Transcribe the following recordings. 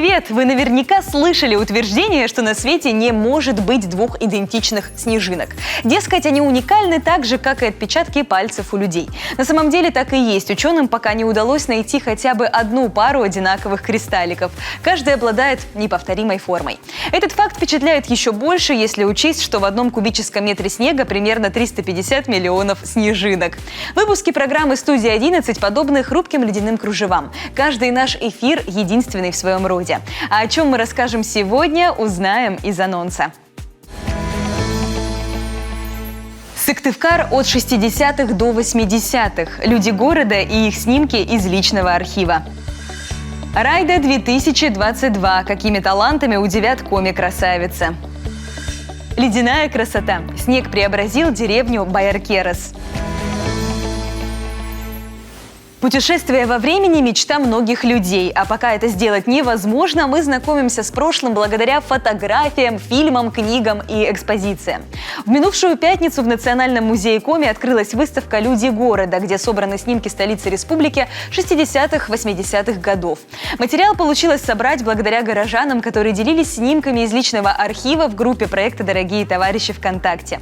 Привет! Вы наверняка слышали утверждение, что на свете не может быть двух идентичных снежинок. Дескать, они уникальны так же, как и отпечатки пальцев у людей. На самом деле так и есть. Ученым пока не удалось найти хотя бы одну пару одинаковых кристалликов. Каждый обладает неповторимой формой. Этот факт впечатляет еще больше, если учесть, что в одном кубическом метре снега примерно 350 миллионов снежинок. Выпуски программы «Студия-11» подобны хрупким ледяным кружевам. Каждый наш эфир единственный в своем роде. А о чем мы расскажем сегодня, узнаем из анонса. Сыктывкар от 60-х до 80-х. Люди города и их снимки из личного архива. Райда 2022. Какими талантами удивят коми-красавица. Ледяная красота. Снег преобразил деревню Байеркерес. Путешествие во времени – мечта многих людей. А пока это сделать невозможно, мы знакомимся с прошлым благодаря фотографиям, фильмам, книгам и экспозициям. В минувшую пятницу в Национальном музее Коми открылась выставка «Люди города», где собраны снимки столицы республики 60-х, 80-х годов. Материал получилось собрать благодаря горожанам, которые делились снимками из личного архива в группе проекта «Дорогие товарищи» ВКонтакте.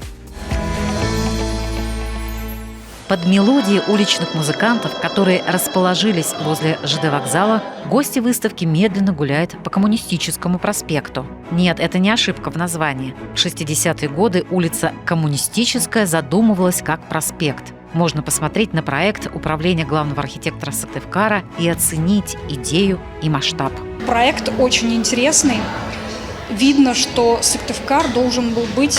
Под мелодии уличных музыкантов, которые расположились возле ЖД вокзала, гости выставки медленно гуляют по Коммунистическому проспекту. Нет, это не ошибка в названии. В 60-е годы улица Коммунистическая задумывалась как проспект. Можно посмотреть на проект управления главного архитектора Сыктывкара и оценить идею и масштаб. Проект очень интересный. Видно, что Сыктывкар должен был быть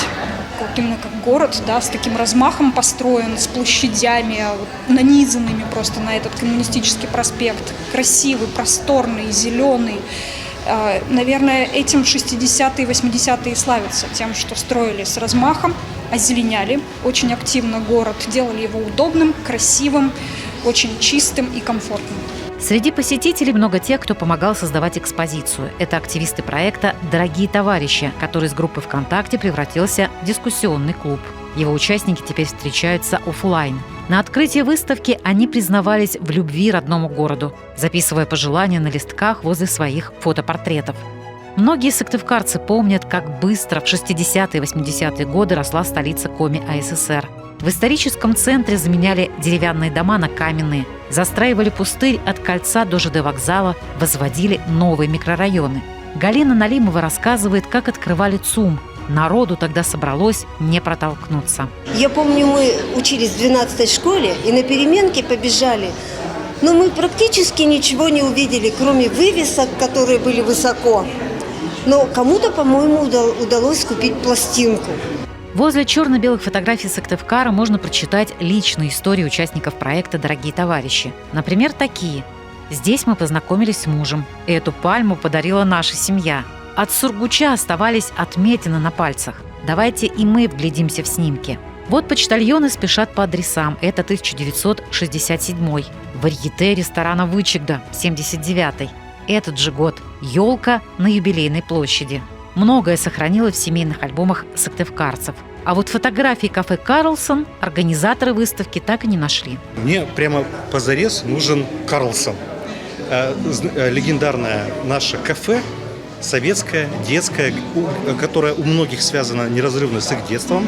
вот именно как город, да, с таким размахом построен, с площадями, нанизанными просто на этот Коммунистический проспект. Красивый, просторный, зеленый. Наверное, этим 60-е и 80-е славятся, тем, что строили с размахом, озеленяли очень активно город, делали его удобным, красивым, очень чистым и комфортным. Среди посетителей много тех, кто помогал создавать экспозицию. Это активисты проекта «Дорогие товарищи», который из группы ВКонтакте превратился в дискуссионный клуб. Его участники теперь встречаются офлайн. На открытии выставки они признавались в любви родному городу, записывая пожелания на листках возле своих фотопортретов. Многие сыктывкарцы помнят, как быстро в 60-е и 80-е годы росла столица Коми АССР. В историческом центре заменяли деревянные дома на каменные, застраивали пустырь от кольца до ЖД вокзала, возводили новые микрорайоны. Галина Налимова рассказывает, как открывали ЦУМ. Народу тогда собралось не протолкнуться. Я помню, мы учились в 12-й школе и на переменке побежали. Но мы практически ничего не увидели, кроме вывесок, которые были высоко. Но кому-то, по-моему, удалось купить пластинку. Возле черно-белых фотографий Сыктывкара можно прочитать личные истории участников проекта «Дорогие товарищи». Например, такие. «Здесь мы познакомились с мужем. Эту пальму подарила наша семья. От сургуча оставались отметины на пальцах. Давайте и мы вглядимся в снимки». Вот почтальоны спешат по адресам. Это 1967. Варьете ресторана «Вычегда», 79-й. Этот же год. Елка на Юбилейной площади. Многое сохранилось в семейных альбомах сыктывкарцев. А вот фотографии кафе «Карлсон» организаторы выставки так и не нашли. Мне прямо позарез нужен Карлсон. Легендарное наше кафе, советское, детское, которое у многих связано неразрывно с их детством,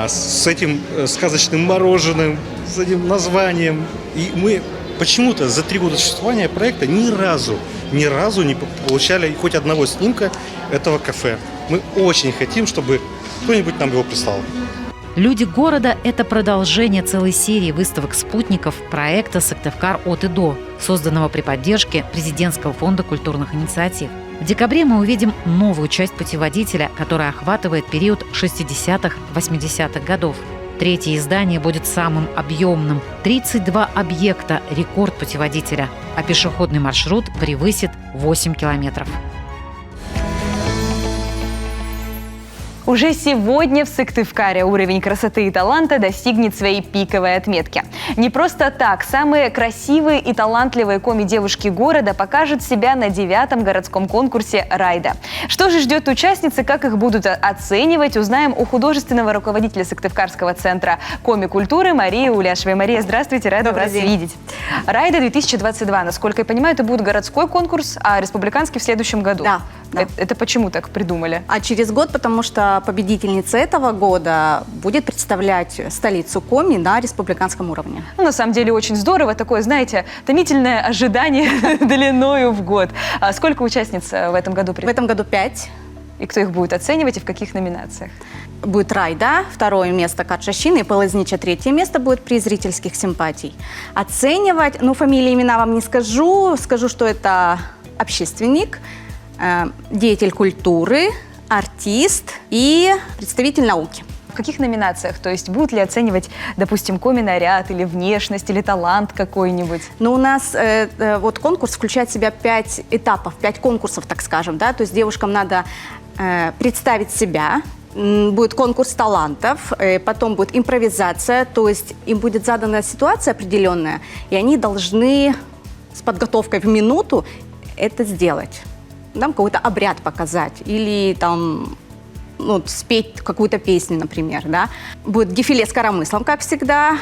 с этим сказочным мороженым, с этим названием. И мы почему-то за 3 года существования проекта ни разу не получали хоть одного снимка этого кафе. Мы очень хотим, чтобы кто-нибудь нам его прислал. «Люди города» – это продолжение целой серии выставок-спутников проекта «Сыктывкар от и до», созданного при поддержке Президентского фонда культурных инициатив. В декабре мы увидим новую часть путеводителя, которая охватывает период 60-х, 80-х годов. Третье издание будет самым объемным – 32 объекта, рекорд путеводителя, а пешеходный маршрут превысит 8 километров. Уже сегодня в Сыктывкаре уровень красоты и таланта достигнет своей пиковой отметки. Не просто так. Самые красивые и талантливые коми-девушки города покажут себя на 9-м городском конкурсе «Райда». Что же ждет участницы, как их будут оценивать, узнаем у художественного руководителя Сыктывкарского центра коми-культуры Марии Уляшевой. Мария, здравствуйте, рада вас видеть. «Райда 2022», насколько я понимаю, это будет городской конкурс, а республиканский в следующем году. Да. Это почему так придумали? А через год, потому что победительница этого года будет представлять столицу Коми на республиканском уровне. Ну, на самом деле очень здорово, такое, знаете, томительное ожидание длиною в год. А сколько участниц в этом году? В этом году 5. И кто их будет оценивать и в каких номинациях? Будет «Райда», 2 место Катшащина и Полознича, 3 место будет приз зрительских симпатий. Оценивать, фамилии, имена вам не скажу, что это общественник, деятель культуры, артист и представитель науки. В каких номинациях? То есть будут ли оценивать, допустим, коми-наряд или внешность, или талант какой-нибудь? У нас вот конкурс включает в себя 5 этапов, 5 конкурсов, так скажем, да, то есть девушкам надо представить себя, будет конкурс талантов, потом будет импровизация, то есть им будет задана ситуация определенная, и они должны с подготовкой в минуту это сделать. Нам какой-то обряд показать или там спеть какую-то песню, например, да. Будет дефиле с коромыслом, как всегда.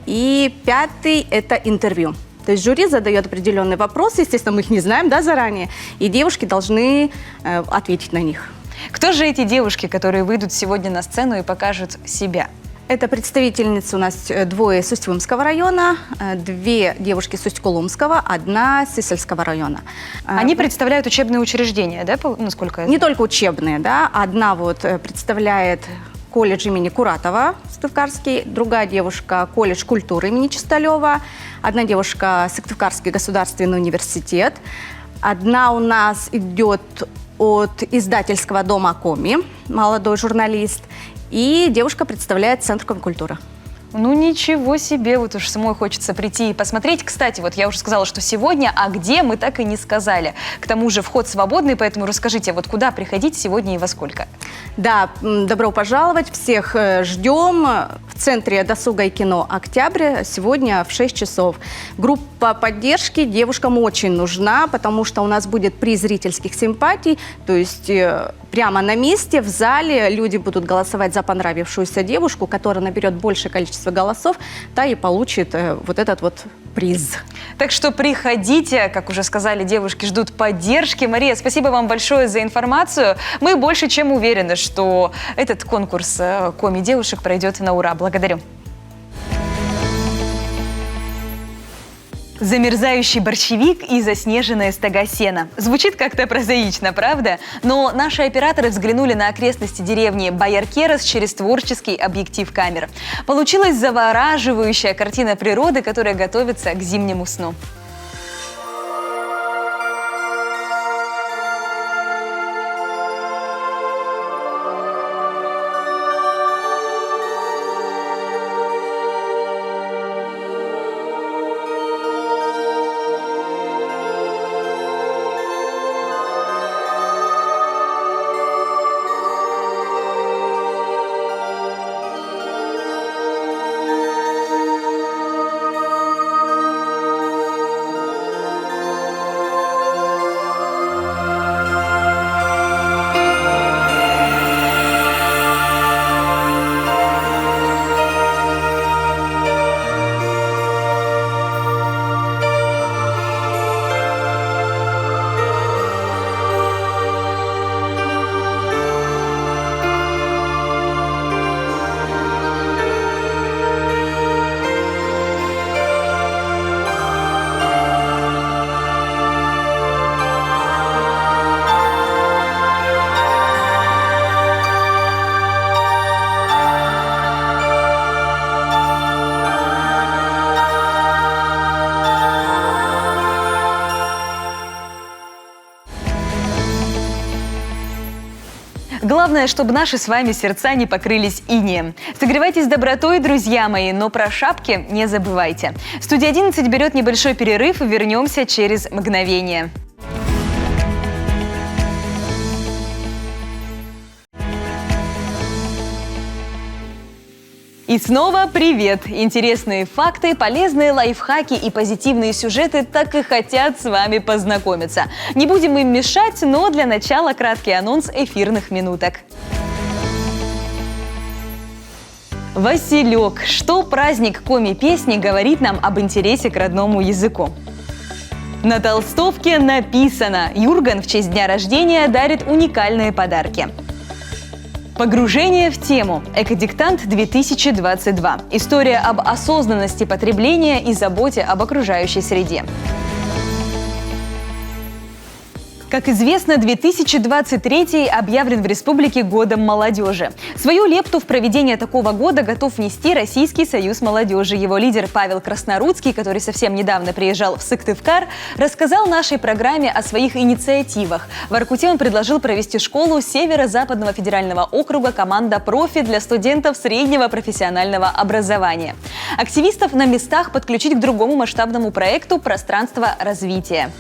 И 5 – это интервью. То есть жюри задает определенные вопросы, естественно, мы их не знаем, да, заранее, и девушки должны ответить на них. Кто же эти девушки, которые выйдут сегодня на сцену и покажут себя? Это представительницы у нас 2 с Усть-Вымского района, 2 девушки с Усть-Кулумского, 1 с Сысольского района. Они представляют учебные учреждения, да, насколько я знаю? Не только учебные, да. Одна представляет колледж имени Куратова, Сыктывкарский, другая девушка колледж культуры имени Чисталева, 1 девушка Сыктывкарский государственный университет, 1 у нас идет от издательского дома Коми, молодой журналист, и девушка представляет Центр коми-культуры. Ну ничего себе, вот уж самой хочется прийти и посмотреть. Кстати, вот я уже сказала, что сегодня, а где, мы так и не сказали. К тому же вход свободный, поэтому расскажите, вот куда приходить сегодня и во сколько? Да, добро пожаловать, всех ждем в Центре досуга и кино «Октябрь» сегодня в 6 часов. Группа поддержки девушкам очень нужна, потому что у нас будет приз зрительских симпатий, то есть прямо на месте, в зале люди будут голосовать за понравившуюся девушку, которая наберет большее количество голосов, та и получит вот этот вот приз. Так что приходите, как уже сказали, девушки ждут поддержки. Мария, спасибо вам большое за информацию. Мы больше чем уверены, что этот конкурс коми-девушек пройдет на ура. Благодарю. Замерзающий борщевик и заснеженные стога сена. Звучит как-то прозаично, правда? Но наши операторы взглянули на окрестности деревни Бояркерос через творческий объектив камер. Получилась завораживающая картина природы, которая готовится к зимнему сну. Главное, чтобы наши с вами сердца не покрылись инеем. Согревайтесь добротой, друзья мои, но про шапки не забывайте. Студия 11 берет небольшой перерыв и вернемся через мгновение. И снова привет! Интересные факты, полезные лайфхаки и позитивные сюжеты так и хотят с вами познакомиться. Не будем им мешать, но для начала краткий анонс эфирных минуток. Василек. Что праздник коми-песни говорит нам об интересе к родному языку? На толстовке написано: Юрган в честь дня рождения дарит уникальные подарки. Погружение в тему. Экодиктант 2022. История об осознанности потребления и заботе об окружающей среде. Как известно, 2023 объявлен в республике Годом молодежи. Свою лепту в проведение такого года готов внести Российский союз молодежи. Его лидер Павел Краснорудский, который совсем недавно приезжал в Сыктывкар, рассказал нашей программе о своих инициативах. В Воркуте он предложил провести школу Северо-Западного федерального округа «Команда профи» для студентов среднего профессионального образования. Активистов на местах подключить к другому масштабному проекту «Пространство развития».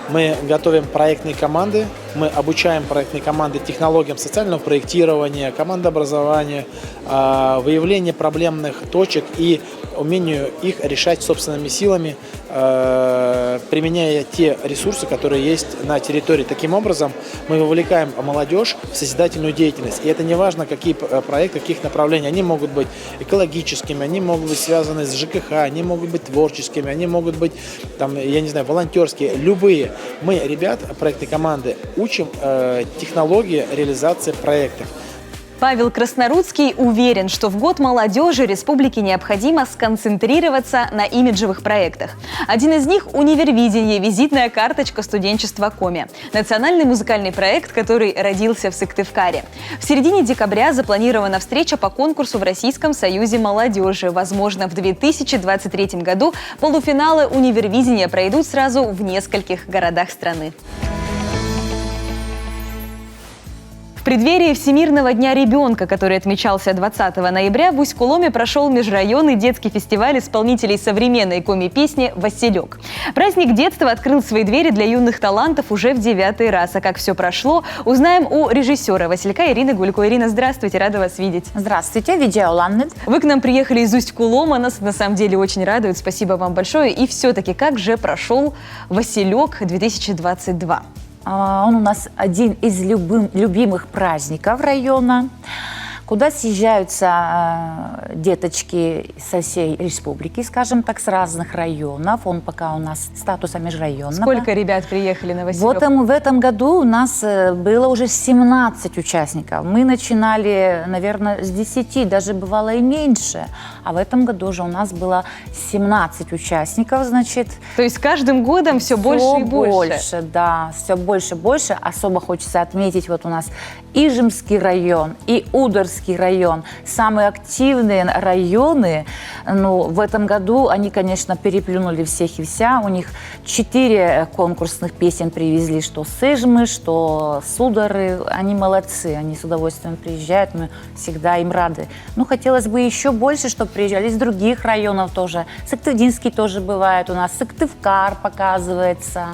Мы готовим проектные команды, мы обучаем проектные команды технологиям социального проектирования, командообразования, выявления проблемных точек и умению их решать собственными силами, применяя те ресурсы, которые есть на территории. Таким образом, мы вовлекаем молодежь в созидательную деятельность. И это не важно, какие проекты, каких направлений. Они могут быть экологическими, они могут быть связаны с ЖКХ, они могут быть творческими, они могут быть, там, я не знаю, волонтерские, любые. Мы, ребят, проектной команды, учим технологии реализации проектов. Павел Краснорудский уверен, что в год молодежи республике необходимо сконцентрироваться на имиджевых проектах. Один из них – «Универвидение», визитная карточка студенчества Коми. Национальный музыкальный проект, который родился в Сыктывкаре. В середине декабря запланирована встреча по конкурсу в Российском союзе молодежи. Возможно, в 2023 году полуфиналы «Универвидения» пройдут сразу в нескольких городах страны. В преддверии Всемирного дня ребенка, который отмечался 20 ноября, в Усть-Куломе прошел межрайонный детский фестиваль исполнителей современной коми-песни «Василек». Праздник детства открыл свои двери для юных талантов уже в 9-й раз. А как все прошло, узнаем у режиссера «Василька» Ирины Гулько. Ирина, здравствуйте, рада вас видеть. Здравствуйте, видеоланнет. Вы к нам приехали из Усть-Кулома, нас на самом деле очень радует. Спасибо вам большое. И все-таки, как же прошел «Василек 2022»? Он у нас один из любимых праздников района, куда съезжаются деточки со всей республики, скажем так, с разных районов. Он пока у нас статуса межрайонного. Сколько ребят приехали на «Василек»? В этом году у нас было уже 17 участников. Мы начинали, наверное, с 10, даже бывало и меньше. А в этом году уже у нас было 17 участников, значит. То есть с каждым годом все больше и больше? Да, все больше и больше. Особо хочется отметить, вот у нас Ижемский район и Ударский район. Самые активные районы. Ну, в этом году они, конечно, переплюнули всех и вся. У них 4 конкурсных песен привезли, что с Ижмы, что с Удары. Они молодцы, они с удовольствием приезжают, мы всегда им рады. Ну, хотелось бы еще больше, чтобы приезжали из других районов тоже. Сыктывдинский тоже бывает у нас, Сыктывкар показывается.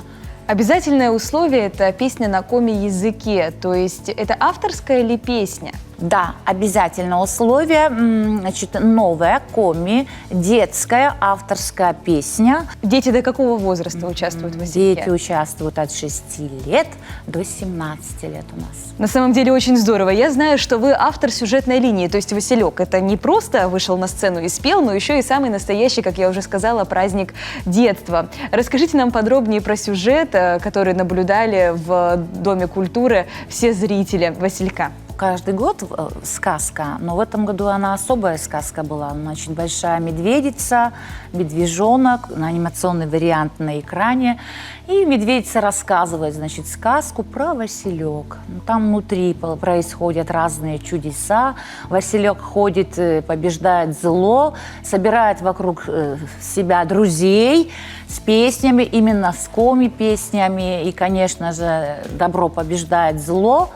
Обязательное условие – это песня на коми-языке, то есть это авторская ли песня? Да, обязательно условие, значит, новая коми, детская авторская песня. Дети до какого возраста участвуют в «Васильке»? Дети участвуют от 6 лет до 17 лет у нас. На самом деле очень здорово. Я знаю, что вы автор сюжетной линии, то есть «Василек» – это не просто вышел на сцену и спел, но еще и самый настоящий, как я уже сказала, праздник детства. Расскажите нам подробнее про сюжет, который наблюдали в Доме культуры все зрители «Василька». Каждый год сказка, но в этом году она особая сказка была. Она очень большая медведица, медвежонок, анимационный вариант на экране. И медведица рассказывает, значит, сказку про Василек. Там внутри происходят разные чудеса. Василек ходит, побеждает зло, собирает вокруг себя друзей с песнями, именно с коми-песнями. И, конечно же, добро побеждает зло.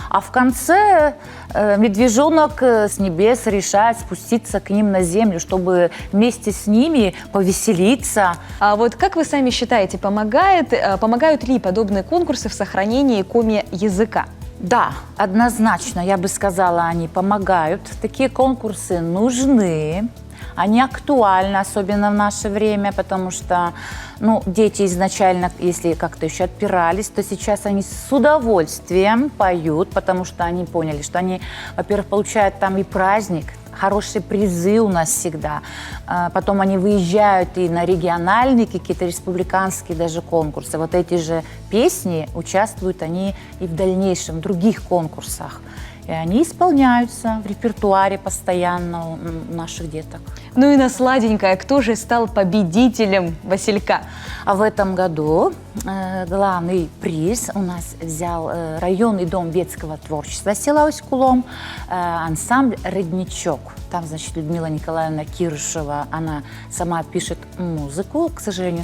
А в конце медвежонок с небес решает спуститься к ним на землю, чтобы вместе с ними повеселиться. А вот как вы сами считаете, помогают ли подобные конкурсы в сохранении коми-языка? Да, однозначно, я бы сказала, они помогают. Такие конкурсы нужны. Они актуальны, особенно в наше время, потому что дети изначально, если как-то еще отпирались, то сейчас они с удовольствием поют, потому что они поняли, что они, во-первых, получают там и праздник, хорошие призы у нас всегда. Потом они выезжают и на региональные, какие-то республиканские даже конкурсы. Вот эти же песни участвуют они и в дальнейшем в других конкурсах. И они исполняются в репертуаре постоянно у наших деток. Ну и на сладенькое, кто же стал победителем Василька? А в этом году главный приз у нас взял районный дом детского творчества села Усть-Кулом, ансамбль «Родничок». Там, значит, Людмила Николаевна Кирышева, она сама пишет музыку. К сожалению,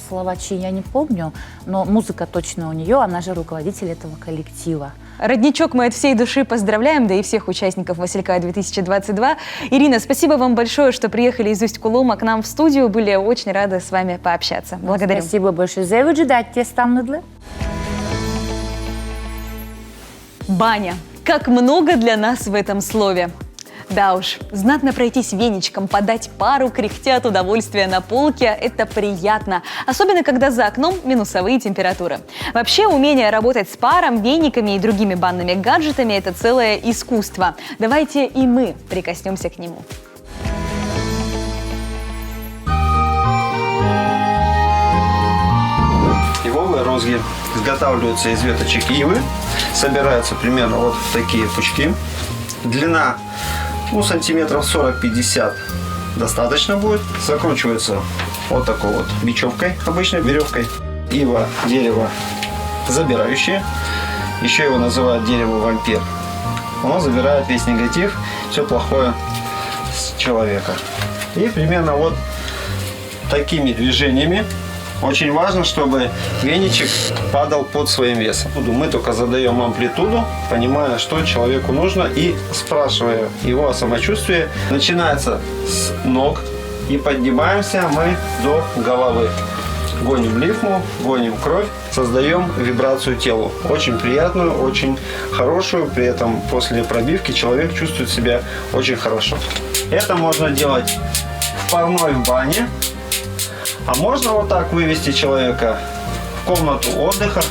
словачи я не помню, но музыка точно у нее, она же руководитель этого коллектива. Родничок мы от всей души поздравляем, да и всех участников Василька 2022. Ирина, спасибо вам большое, что приехали из Усть-Кулома к нам в студию. Были очень рады с вами пообщаться. Благодарю. Спасибо большое за выжидать. Баня. Как много для нас в этом слове. Да уж, знатно пройтись веничком, подать пару, кряхтя от удовольствия на полке – это приятно. Особенно, когда за окном минусовые температуры. Вообще, умение работать с паром, вениками и другими банными гаджетами – это целое искусство. Давайте и мы прикоснемся к нему. Ивовые розги изготавливаются из веточек ивы, собираются примерно вот в такие пучки. Длина сантиметров 40-50 достаточно будет. Закручивается вот такой вот бечевкой, обычной веревкой. Ива – дерево забирающее. Еще его называют дерево-вампир. Оно забирает весь негатив, все плохое с человека. И примерно вот такими движениями. Очень важно, чтобы веничек падал под своим весом. Мы только задаем амплитуду, понимая, что человеку нужно, и спрашивая его о самочувствии. Начинается с ног и поднимаемся мы до головы. Гоним лифму, гоним кровь, создаем вибрацию телу. Очень приятную, очень хорошую. При этом после пробивки человек чувствует себя очень хорошо. Это можно делать в парной в бане. А можно вот так вывести человека в комнату отдыха.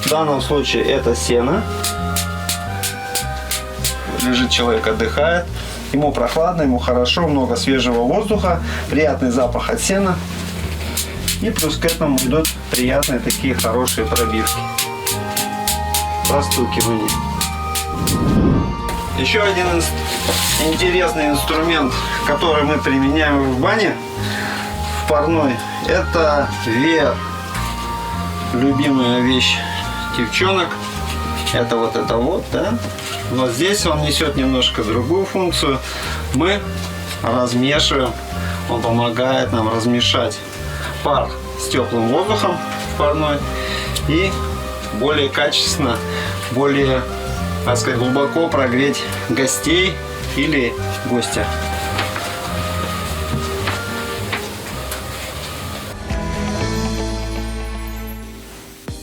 В данном случае это сено. Лежит человек, отдыхает. Ему прохладно, ему хорошо, много свежего воздуха, приятный запах от сена. И плюс к этому идут приятные такие хорошие пробивки. Простукивание. Еще один интересный инструмент, который мы применяем в бане, в парной, это веер. Любимая вещь девчонок. Это вот, да? Но здесь он несет немножко другую функцию. Мы размешиваем, он помогает нам размешать пар с теплым воздухом в парной и более качественно, более, так сказать, глубоко прогреть гостей или гостя.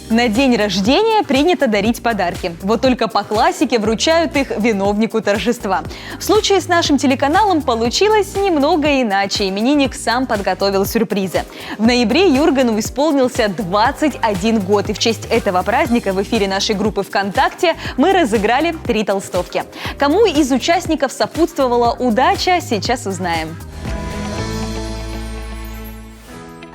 На день рождения принято дарить подарки. Вот только по классике вручают их виновнику торжества. В случае с нашим телеканалом получилось немного иначе. Именинник сам подготовил сюрпризы. В ноябре Юргану исполнился 21 год. И в честь этого праздника в эфире нашей группы ВКонтакте мы разыграли 3 толстовки. Кому из участников сопутствовала удача, сейчас узнаем.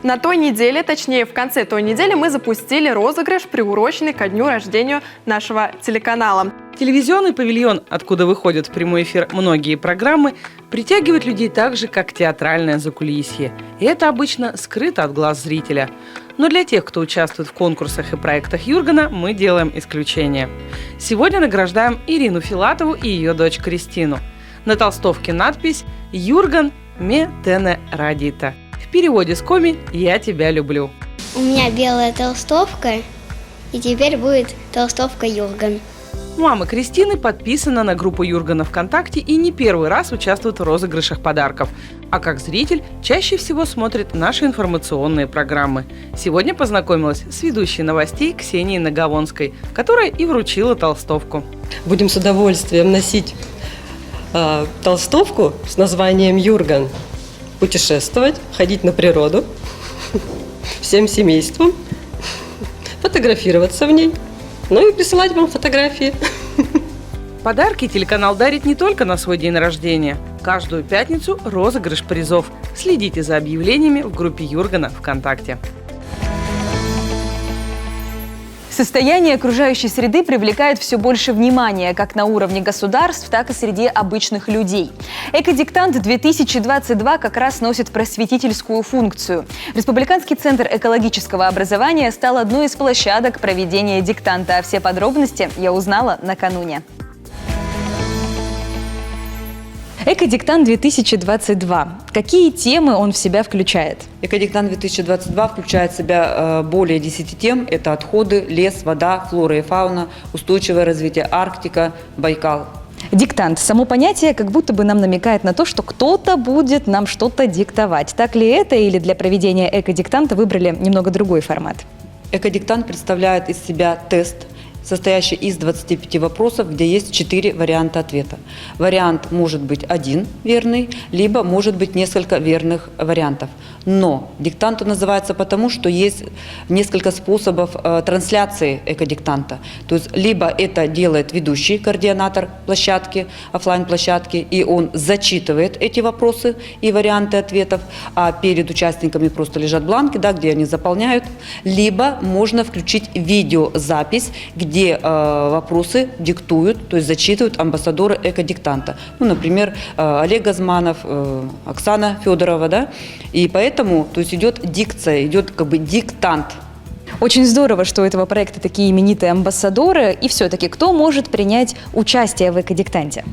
На той неделе, точнее в конце той недели, мы запустили розыгрыш, приуроченный ко дню рождения нашего телеканала. Телевизионный павильон, откуда выходят в прямой эфир многие программы, притягивает людей так же, как театральное закулисье. И это обычно скрыто от глаз зрителя. Но для тех, кто участвует в конкурсах и проектах Юргана, мы делаем исключение. Сегодня награждаем Ирину Филатову и ее дочь Кристину. На толстовке надпись «Юрган ме тене радита». В переводе с коми «Я тебя люблю». У меня белая толстовка, и теперь будет толстовка Юрган. Мама Кристины подписана на группу Юргена ВКонтакте и не первый раз участвует в розыгрышах подарков. А как зритель чаще всего смотрит наши информационные программы. Сегодня познакомилась с ведущей новостей Ксенией Наговонской, которая и вручила толстовку. Будем с удовольствием носить толстовку с названием «Юрген», путешествовать, ходить на природу всем семейством, фотографироваться в ней, ну и присылать вам фотографии. Подарки телеканал дарит не только на свой день рождения. Каждую пятницу розыгрыш призов. Следите за объявлениями в группе Юргена ВКонтакте. Состояние окружающей среды привлекает все больше внимания как на уровне государств, так и среди обычных людей. «Экодиктант-2022» как раз носит просветительскую функцию. Республиканский центр экологического образования стал одной из площадок проведения диктанта. А все подробности я узнала накануне. «Экодиктант-2022». Какие темы он в себя включает? «Экодиктант-2022» включает в себя более 10 тем. Это отходы, лес, вода, флора и фауна, устойчивое развитие, Арктика, Байкал. Диктант. Само понятие как будто бы нам намекает на то, что кто-то будет нам что-то диктовать. Так ли это, или для проведения экодиктанта выбрали немного другой формат? Экодиктант представляет из себя тест, состоящий из 25 вопросов, где есть 4 варианта ответа. Вариант может быть один верный, либо может быть несколько верных вариантов. Но диктант называется потому, что есть несколько способов трансляции экодиктанта. То есть либо это делает ведущий координатор площадки, офлайн-площадки, и он зачитывает эти вопросы и варианты ответов, а перед участниками просто лежат бланки, да, где они заполняют. Либо можно включить видеозапись, где вопросы диктуют, то есть зачитывают амбассадоры экодиктанта. Ну, например, Олег Газманов, Оксана Федорова, да, и поэтому, то есть идет дикция, идет как бы диктант. Очень здорово, что у этого проекта такие именитые амбассадоры. И все-таки, кто может принять участие в экодиктанте?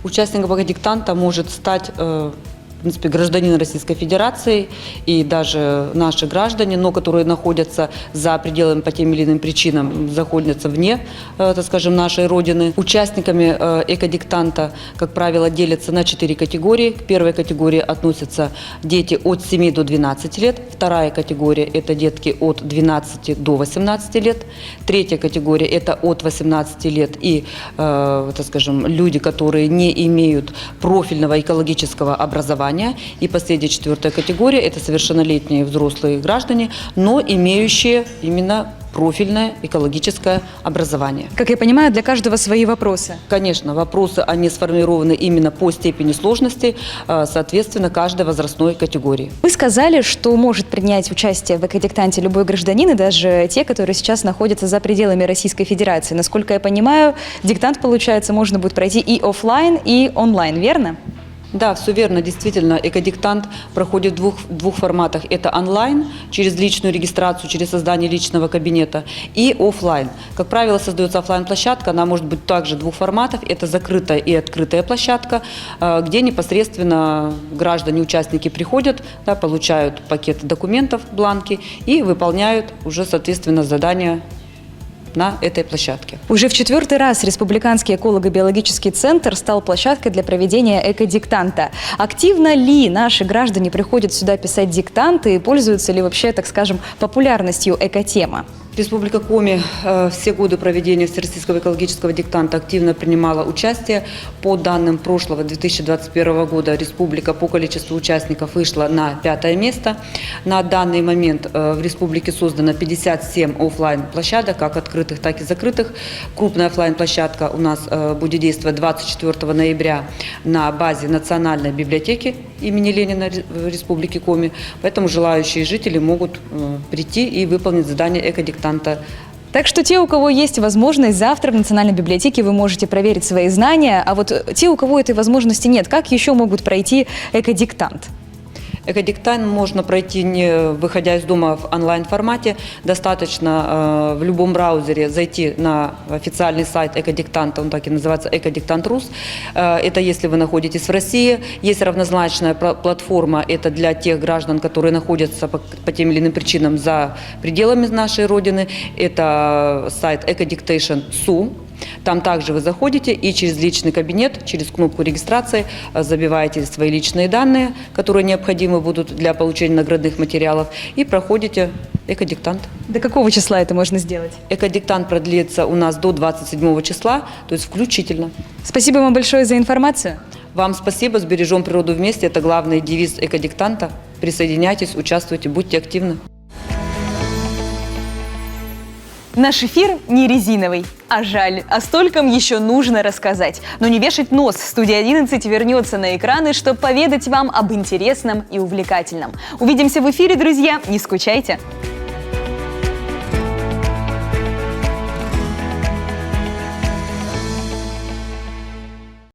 Участником экодиктанта может стать в принципе, гражданин Российской Федерации и даже наши граждане, но которые находятся за пределами по тем или иным причинам, находятся вне, так скажем, нашей Родины. Участниками экодиктанта, как правило, делятся на 4 категории. К первой категории относятся дети от 7 до 12 лет. Вторая категория – это детки от 12 до 18 лет. Третья категория – это от 18 лет и, так скажем, люди, которые не имеют профильного экологического образования. И последняя, 4-я категория – это совершеннолетние взрослые граждане, но имеющие именно профильное экологическое образование. Как я понимаю, для каждого свои вопросы. Конечно, вопросы, они сформированы именно по степени сложности, соответственно, каждой возрастной категории. Вы сказали, что может принять участие в экодиктанте любой гражданин, и даже те, которые сейчас находятся за пределами Российской Федерации. Насколько я понимаю, диктант, получается, можно будет пройти и офлайн, и онлайн, верно? Да, все верно. Действительно, экодиктант проходит в двух форматах. Это онлайн, через личную регистрацию, через создание личного кабинета, и офлайн. Как правило, создается офлайн-площадка, она может быть также двух форматов. Это закрытая и открытая площадка, где непосредственно граждане, участники приходят, да, получают пакет документов, бланки и выполняют уже, соответственно, задания на этой площадке. Уже в 4-й раз Республиканский эколого-биологический центр стал площадкой для проведения экодиктанта. Активно ли наши граждане приходят сюда писать диктанты и пользуются ли вообще, так скажем, популярностью экотема? Республика Коми все годы проведения Всероссийского экологического диктанта активно принимала участие. По данным прошлого 2021 года республика по количеству участников вышла на 5-е место. На данный момент в республике создано 57 офлайн-площадок, как открытых, так и закрытых. Крупная офлайн-площадка у нас будет действовать 24 ноября на базе Национальной библиотеки имени Ленина в республике Коми. Поэтому желающие жители могут прийти и выполнить задание экодиктанта. Так что те, у кого есть возможность, завтра в Национальной библиотеке вы можете проверить свои знания, а вот те, у кого этой возможности нет, как еще могут пройти экодиктант? Экодиктант можно пройти, не выходя из дома, в онлайн-формате. Достаточно в любом браузере зайти на официальный сайт экодиктанта, он так и называется, экодиктант.рус. Это если вы находитесь в России. Есть равнозначная платформа, это для тех граждан, которые находятся по тем или иным причинам за пределами нашей Родины. Это сайт Ecodictation.su. Там также вы заходите и через личный кабинет, через кнопку регистрации забиваете свои личные данные, которые необходимы будут для получения наградных материалов, и проходите экодиктант. До какого числа это можно сделать? Экодиктант продлится у нас до 27 числа, то есть включительно. Спасибо вам большое за информацию. Вам спасибо, сбережем природу вместе. Это главный девиз экодиктанта. Присоединяйтесь, участвуйте, будьте активны. Наш эфир не резиновый, а жаль, о стольком еще нужно рассказать. Но не вешать нос, студия 11 вернется на экраны, чтобы поведать вам об интересном и увлекательном. Увидимся в эфире, друзья, не скучайте!